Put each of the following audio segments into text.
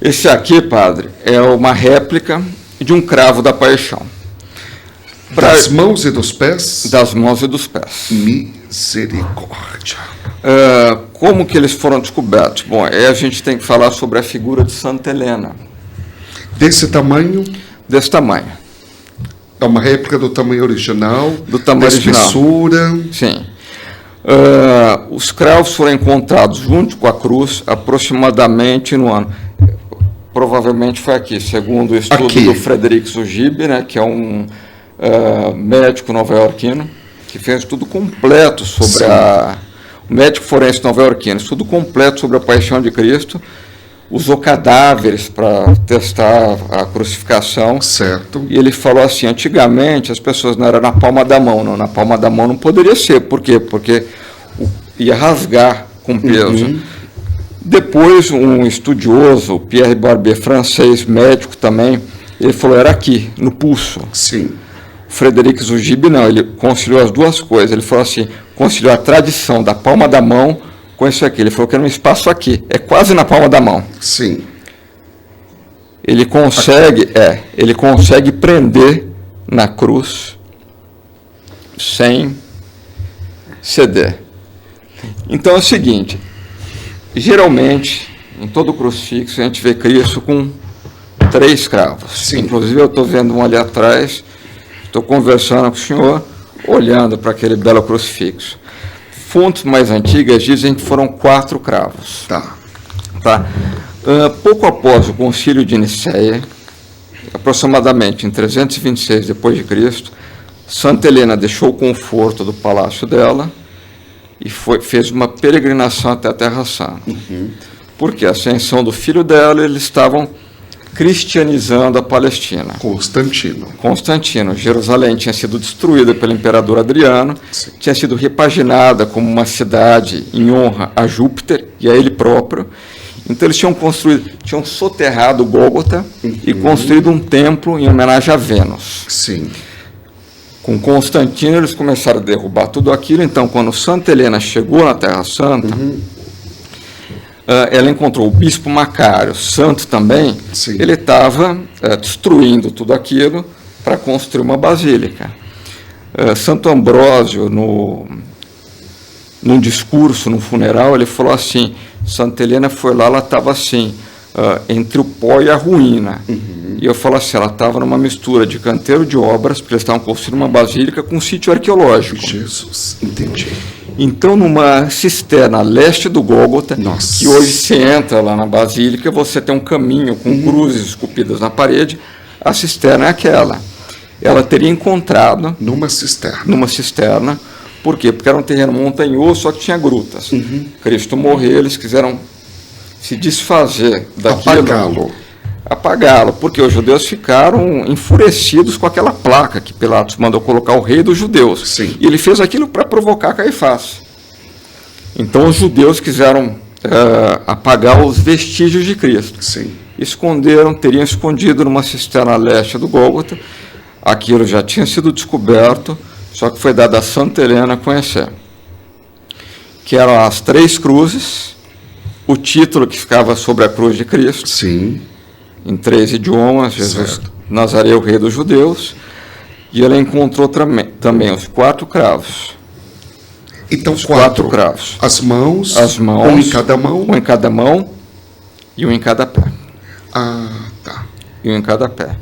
Esse aqui, padre, é uma réplica de um cravo da Paixão. Das mãos e dos pés? Das mãos e dos pés. Misericórdia. Como que eles foram descobertos? Bom, aí a gente tem que falar sobre a figura de Santa Helena. Desse tamanho? Desse tamanho. É uma réplica do tamanho original? Do tamanho original. Espessura? Sim. Os cravos foram encontrados junto com a cruz aproximadamente no ano. Provavelmente foi aqui, segundo o estudo do Frederick Zugibe, né, que é um médico nova-iorquino, que fez um estudo completo sobre o médico forense nova-iorquino, estudo completo sobre a Paixão de Cristo, usou cadáveres para testar a crucificação. Certo. E ele falou assim, antigamente as pessoas não eram na palma da mão, não, na palma da mão não poderia ser. Por quê? Porque ia rasgar com peso. Depois, um estudioso, Pierre Barbier, francês, médico também, ele falou, era aqui, no pulso. Sim. Frederick Zugibe não, ele conciliou as duas coisas. Ele falou assim, conciliou a tradição da palma da mão com isso aqui. Ele falou que era um espaço aqui, é quase na palma da mão. Sim. Ele consegue prender na cruz sem ceder. Então é o seguinte, geralmente, em todo crucifixo, a gente vê Cristo com 3 cravos. Sim. Inclusive, eu estou vendo um ali atrás, estou conversando com o senhor, olhando para aquele belo crucifixo. Fontes mais antigas dizem que foram 4 cravos. Tá. Pouco após o Concílio de Nicéia, aproximadamente em 326 d.C., Santa Helena deixou o conforto do palácio dela e fez uma peregrinação até a Terra Santa. Porque a ascensão do filho dela, eles estavam cristianizando a Palestina. Constantino. Jerusalém tinha sido destruída pelo imperador Adriano, tinha sido repaginada como uma cidade em honra a Júpiter e a ele próprio. Então eles tinham soterrado Gólgota e construído um templo em homenagem a Vênus. Sim. Com Constantino eles começaram a derrubar tudo aquilo. Então, quando Santa Helena chegou na Terra Santa, ela encontrou o bispo Macário, santo também. Sim. Ele estava destruindo tudo aquilo para construir uma basílica. Santo Ambrósio, num discurso, num funeral, ele falou assim, Santa Helena foi lá, ela estava assim, entre o pó e a ruína. E eu falo assim, ela estava numa mistura de canteiro de obras, porque eles estavam construindo uma basílica com um sítio arqueológico. Jesus, entendi. Então, numa cisterna a leste do Gólgota, que hoje você entra lá na Basílica, você tem um caminho com cruzes esculpidas na parede, a cisterna é aquela. Ela teria encontrado... Numa cisterna. Por quê? Porque era um terreno montanhoso, só que tinha grutas. Cristo morreu, eles quiseram se desfazer daquilo. Apagá-lo, porque os judeus ficaram enfurecidos com aquela placa que Pilatos mandou colocar o rei dos judeus. Sim. E ele fez aquilo para provocar Caifás. Então os judeus quiseram apagar os vestígios de Cristo. Sim. Teriam escondido numa cisterna a leste do Gólgota. Aquilo já tinha sido descoberto, só que foi dado a Santa Helena a conhecer. Que eram as 3 cruzes, o título que ficava sobre a cruz de Cristo. Sim. Em 3 idiomas, Jesus Nazaré, o rei dos judeus, e ela encontrou também os 4 cravos. Então, os 4 cravos. As mãos, um em cada mão? Um em cada mão e um em cada pé. Tá. E um em cada pé.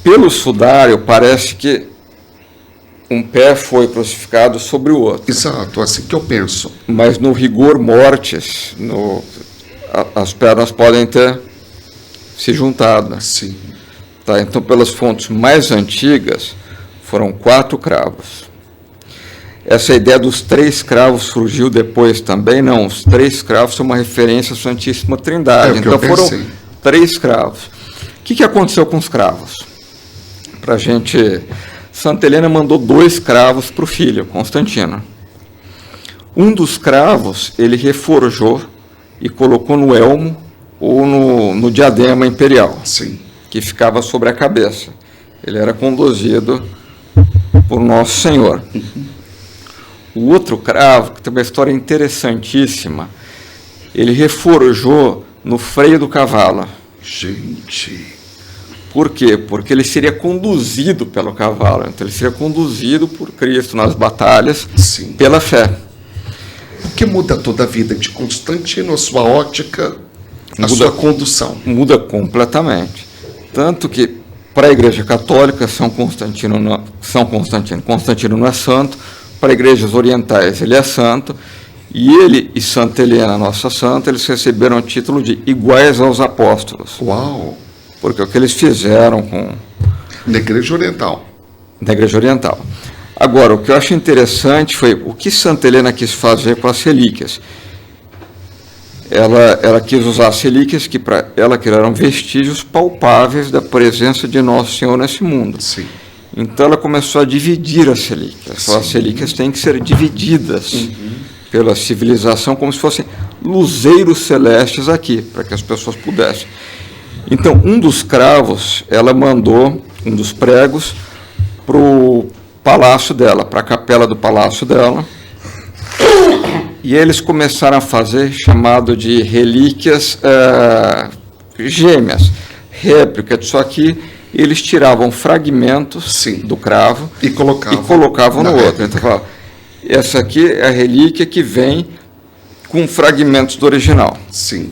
Pelo sudário, parece que um pé foi crucificado sobre o outro. Exato, assim que eu penso. Mas no rigor mortis, as pernas podem ter se juntado. Sim. Tá, então, pelas fontes mais antigas, foram 4 cravos. Essa ideia dos 3 cravos surgiu depois também? Não, os 3 cravos são uma referência à Santíssima Trindade. Então, foram 3 cravos. O que aconteceu com os cravos? Para a gente... Santa Helena mandou 2 cravos para o filho, Constantino. Um dos cravos, ele reforjou e colocou no elmo ou no diadema imperial, que ficava sobre a cabeça. Ele era conduzido por Nosso Senhor. O outro cravo, que tem uma história interessantíssima, ele reforjou no freio do cavalo. Gente. Por quê? Porque ele seria conduzido pelo cavalo. Então, ele seria conduzido por Cristo nas batalhas, Sim. pela fé. O que muda toda a vida de Constantino, a sua ótica, a Muda. sua condução? Muda completamente. Tanto que, para a Igreja Católica, Constantino não é santo. Para igrejas orientais, ele é santo. E ele e Santa Helena, nossa santa, eles receberam o título de iguais aos apóstolos. Uau! Porque é o que eles fizeram Na Igreja Oriental. na Igreja Oriental. Agora, o que eu acho interessante foi o que Santa Helena quis fazer com as relíquias. Ela quis usar as relíquias que para ela que eram vestígios palpáveis da presença de Nosso Senhor nesse mundo. Sim. Então ela começou a dividir as relíquias. Sim. As relíquias têm que ser divididas pela civilização como se fossem luzeiros celestes aqui, para que as pessoas pudessem. Então, um dos cravos, ela mandou, um dos pregos, para o palácio dela, para a capela do palácio dela, e eles começaram a fazer chamado de relíquias gêmeas, réplica disso aqui. Eles tiravam fragmentos Sim. do cravo E colocavam, no na outro. réplica. Então, fala, essa aqui é a relíquia que vem com fragmentos do original. Sim.